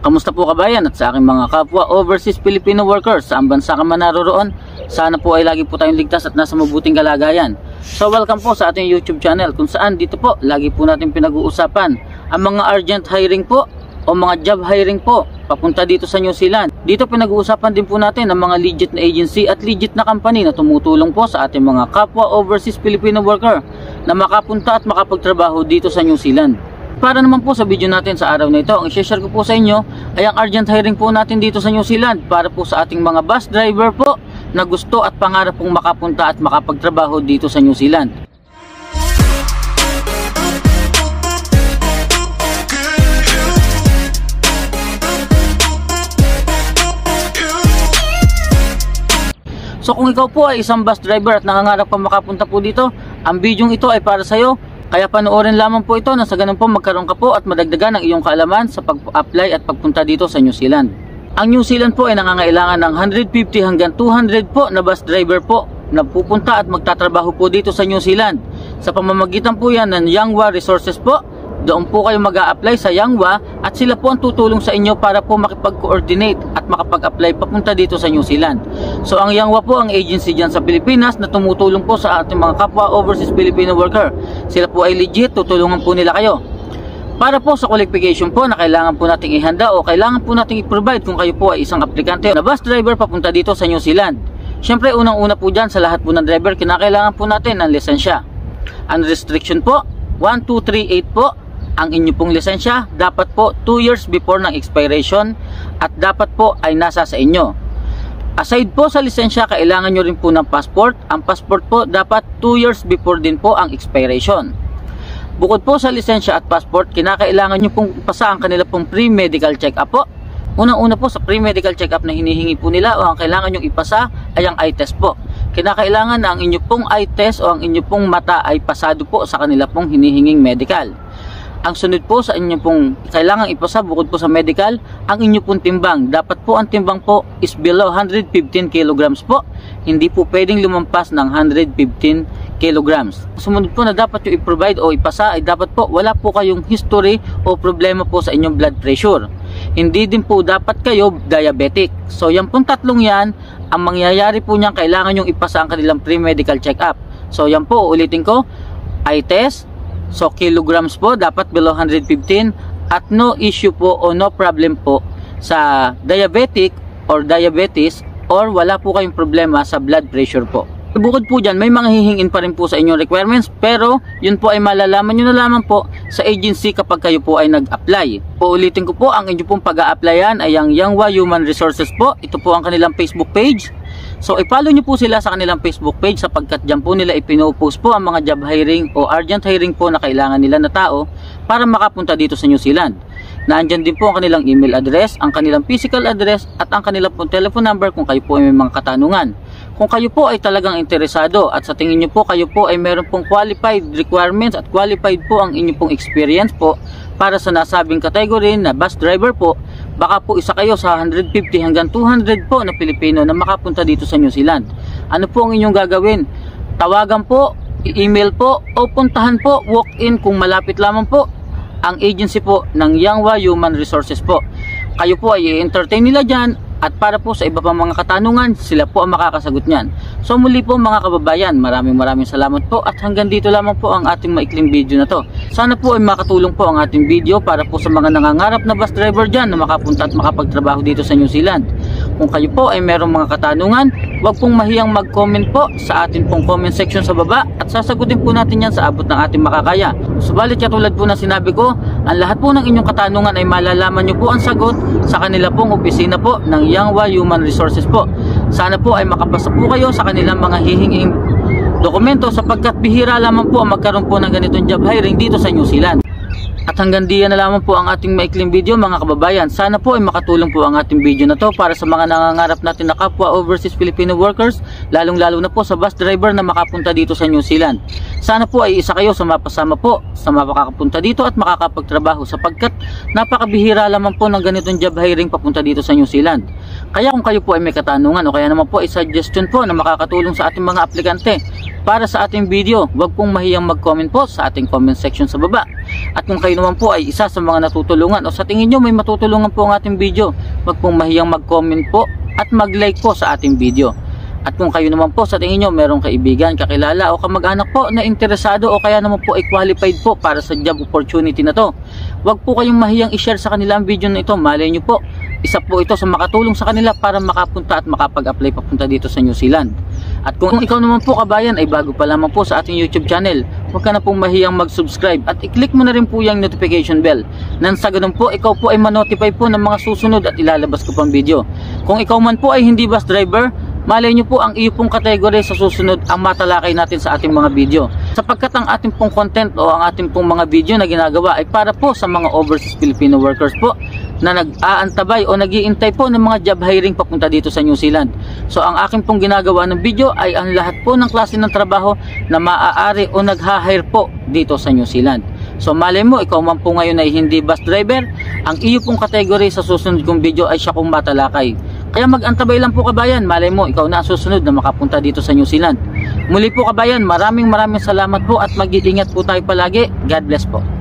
Kamusta po kabayan at sa aking mga kapwa overseas Filipino workers saan bansa ka man naroroon? Sana po ay lagi po tayong ligtas at nasa mabuting kalagayan. So welcome po sa ating YouTube channel kung saan dito po lagi po natin pinag-uusapan ang mga urgent hiring po o mga job hiring po papunta dito sa New Zealand. Dito pinag-uusapan din po natin ang mga legit na agency at legit na company na tumutulong po sa ating mga kapwa overseas Filipino worker na makapunta at makapagtrabaho dito sa New Zealand. Para naman po sa video natin sa araw na ito, ang i-share ko po sa inyo ay ang urgent hiring po natin dito sa New Zealand para po sa ating mga bus driver po na gusto at pangarap pong makapunta at makapagtrabaho dito sa New Zealand. So kung ikaw po ay isang bus driver at nangangarap pa makapunta po dito, ang video ito ay para sa iyo. Kaya panoorin lamang po ito na sa ganun po magkaroon ka po at madagdagan ang iyong kaalaman sa pag-apply at pagpunta dito sa New Zealand. Ang New Zealand po ay nangangailangan ng 150 hanggang 200 po na bus driver po na pupunta at magtatrabaho po dito sa New Zealand. Sa pamamagitan po yan ng Yangwa Resources po, doon po kayo mag-a-apply sa Yangwa at sila po ang tutulong sa inyo para po makipag-coordinate at makapag-apply papunta dito sa New Zealand. So ang Yangwa po ang agency dyan sa Pilipinas na tumutulong po sa ating mga kapwa overseas Filipino worker. Sila po ay legit, tutulungan po nila kayo. Para po sa qualification po na kailangan po nating ihanda o kailangan po nating i-provide kung kayo po ay isang aplikante na bus driver papunta dito sa New Zealand. Siyempre unang-una po dyan sa lahat po ng driver, kinakailangan po natin ng lisensya. Ang restriction po, 1, 2, 3, 8 po. Ang inyo pong lisensya dapat po 2 years before ng expiration at dapat po ay nasa sa inyo. Aside po sa lisensya, kailangan nyo rin po ng passport. Ang passport po dapat 2 years before din po ang expiration. Bukod po sa lisensya at passport, kinakailangan nyo pong pasa ang kanila pong pre-medical check-up po. Unang-una po sa pre-medical check-up na hinihingi po nila o ang kailangan nyo ipasa ay ang eye test po. Kinakailangan na ang inyo pong eye test o ang inyo pong mata ay pasado po sa kanila pong hinihinging medical. Ang sunod po sa inyo pong kailangang ipasa bukod po sa medical, ang inyo pong timbang. Dapat po ang timbang po is below 115 kilograms po. Hindi po pwedeng lumampas ng 115 kilograms. Sumunod po na dapat yung i-provide o ipasa ay dapat po wala po kayong history o problema po sa inyong blood pressure. Hindi din po dapat kayo diabetic. So yan pong tatlong yan, ang mangyayari po niyan kailangan yung ipasa ang kanilang pre-medical check-up. So yan po, ulitin ko, eye test. So kilograms po dapat below 115 at no issue po o no problem po sa diabetic or diabetes or wala po kayong problema sa blood pressure po. Bukod po dyan, may mga hihingin pa rin po sa inyong requirements pero yun po ay malalaman nyo na lamang po sa agency kapag kayo po ay nag-apply. Uulitin ko po, ang inyo pong pag-a-applyan ay ang Yangwa Human Resources po. Ito po ang kanilang Facebook page. So i-follow nyo po sila sa kanilang Facebook page sapagkat dyan po nila ipinopost po ang mga job hiring o urgent hiring po na kailangan nila na tao para makapunta dito sa New Zealand. Naandyan din po ang kanilang email address, ang kanilang physical address at ang kanilang po telephone number kung kayo po ay may mga katanungan. Kung kayo po ay talagang interesado at sa tingin nyo po kayo po ay meron pong qualified requirements at qualified po ang inyong pong experience po para sa nasabing category na bus driver po, baka po isa kayo sa 150 hanggang 200 po na Pilipino na makapunta dito sa New Zealand. Ano po ang inyong gagawin? Tawagan po, email po o puntahan po, walk-in kung malapit lamang po ang agency po ng Yangwa Human Resources po. Kayo po ay i-entertain nila dyan at para po sa iba pang mga katanungan, sila po ang makakasagot niyan. So muli po mga kababayan, maraming salamat po at hanggang dito lamang po ang ating maikling video na to. Sana po ay makatulong po ang ating video para po sa mga nangangarap na bus driver dyan na makapunta at makapagtrabaho dito sa New Zealand. Kung kayo po ay merong mga katanungan, huwag pong mahiyang mag-comment po sa ating pong comment section sa baba at sasagutin po natin yan sa abot ng ating makakaya. Subalit katulad po na sinabi ko, ang lahat po ng inyong katanungan ay malalaman nyo po ang sagot sa kanila pong opisina po ng Yangwa Human Resources po. Sana po ay makapasa po kayo sa kanilang mga hihinging dokumento sapagkat bihira lamang po ang magkaroon po ng ganitong job hiring dito sa New Zealand. At hanggang diyan na lamang po ang ating maikling video mga kababayan. Sana po ay makatulong po ang ating video na to para sa mga nangangarap natin na kapwa overseas Filipino workers, lalong-lalo na po sa bus driver na makapunta dito sa New Zealand. Sana po ay isa kayo sa mapasama po sa makakapunta dito at makakapagtrabaho sapagkat napakabihira lamang po ng ganitong job hiring papunta dito sa New Zealand. Kaya kung kayo po ay may katanungan o kaya naman po ay suggestion po na makakatulong sa ating mga aplikante, para sa ating video, huwag pong mahiyang mag-comment po sa ating comment section sa baba. At kung kayo naman po ay isa sa mga natutulungan o sa tingin nyo may matutulungan po ang ating video, huwag pong mahiyang mag-comment po at mag-like po sa ating video. At kung kayo naman po sa tingin nyo merong kaibigan, kakilala o kamag-anak po na interesado o kaya naman po ay qualified po para sa job opportunity na to, huwag po kayong mahiyang i-share sa kanila ang video na ito. Malay nyo po, isa po ito sa makatulong sa kanila para makapunta at makapag-apply papunta dito sa New Zealand. At kung ikaw naman po kabayan ay bago pa lamang po sa ating YouTube channel, huwag ka na pong mahiyang mag-subscribe at i-click mo na rin po yung notification bell nang sa ganun po ikaw po ay ma-notify po ng mga susunod at ilalabas ko pang video. Kung ikaw man po ay hindi bus driver, malay nyo po ang iyo pong kategory sa susunod ang matalakay natin sa ating mga video. Sapagkat ang ating pong content o ang ating pong mga video na ginagawa ay para po sa mga overseas Filipino workers po na nag-aantabay o nag-iintay po ng mga job hiring papunta dito sa New Zealand. So ang aking pong ginagawa ng video ay ang lahat po ng klase ng trabaho na maaari o nag-hire po dito sa New Zealand. So malay mo, ikaw man po ngayon ay hindi bus driver, ang iyo pong kategory sa susunod kong video ay siya kong matalakay. Kaya mag-antabay lang po kabayan, malay mo ikaw na ang susunod na makapunta dito sa New Zealand. Muli po kabayan, maraming salamat po at mag-iingat po tayo palagi. God bless po.